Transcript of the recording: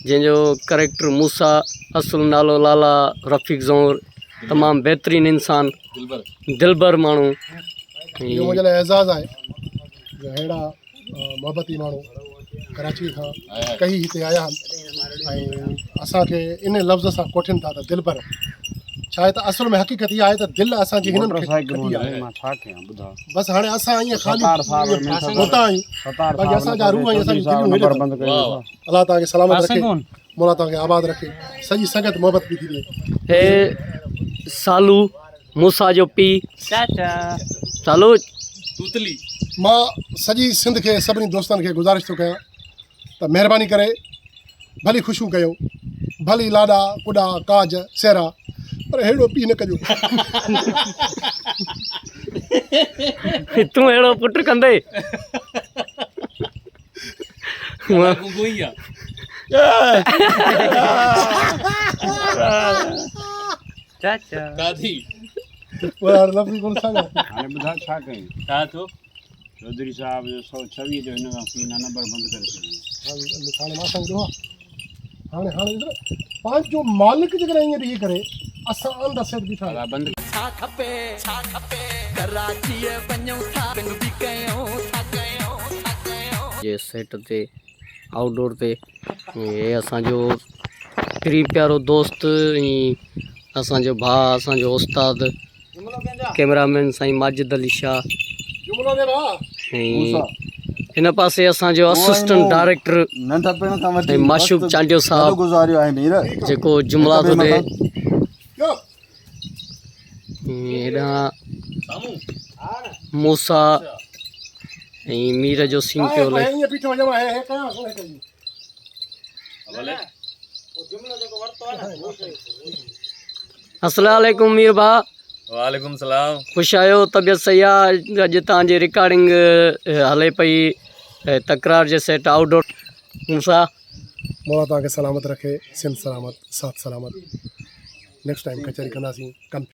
जंहिंजो करेक्टर मूसा, असुल नालो लाला रफ़ीक ज़ौर, तमामु बहितरीनु इंसान, दिलबर माण्हू। इहो मुंहिंजे लाइ एज़ाज़ आहे जो अहिड़ा मोहबती माण्हू कराची खां कई हिते आया आहिनि ऐं असांखे इन लफ़्ज़ सां कोठिन था त दिलबर। छा आहे त असुल में हक़ीक़त इहा आहे त दिलि असांजी हिननि खे खटी आहे। बसि हाणे असां ईअं ख़ाली होता आहियूं, बाक़ी असांजा रूह ऐं असांजी दिलियूं हेॾे अथव। अलाह तव्हांखे सलामत रखे, मौला तव्हांखे आबाद रखे, सॼी संगत मोहबत बि थी ॾिए। हे सालू मूसा जो पीउ सालू तूतली। मां सॼी सिंध खे सभिनी दोस्तनि खे गुज़ारिश थो कयां त महिरबानी करे भली ख़ुशियूं कयो, भली लाॾा कुॾा काज सेरा, पर अहिड़ो पीउ न कजो। तूं अहिड़ो पुटु कंदे दादी लफ़्ज़ कोन साॻियो। हाणे ॿुधाए छा कयूं? छा थियो? चौधरी साहब जो 126 जो हिन खां फीना नंबर बंदि करे छॾियो। हाणे मां सम्झो हाणे पंहिंजो मालिक जेकॾहिं ईअं ॾिसी करे असां ऑन द सेट बीठा आहियूं। बंदि जे सेट ते आउटडोर ते हे असांजो प्री प्यारो दोस्त ऐं असांजो भाउ, असांजो उस्ताद कैमरामैन साईं माजिद अली शाह, ऐं हिन पासे असांजो असिस्टेंट डायरेक्टर ऐं माशूक चांडियो साहब जेको जुमला थो ॾे। हेॾां मूसा ऐं मीर जो सीन पियो हले। अस्सलाम वालेकुम मीर भाउ। वालेकुम सलाम। ख़ुशि आहियो? तबियत सही आहे? अॼु तव्हांजी रिकॉर्डिंग हले पई तकरार जे सेट आउटडोर। मूसा मौला तव्हांखे सलामत रखे, सिंध सलामत, साथ सलामत। नेक्स्ट टाइम कचहरी कंदासीं।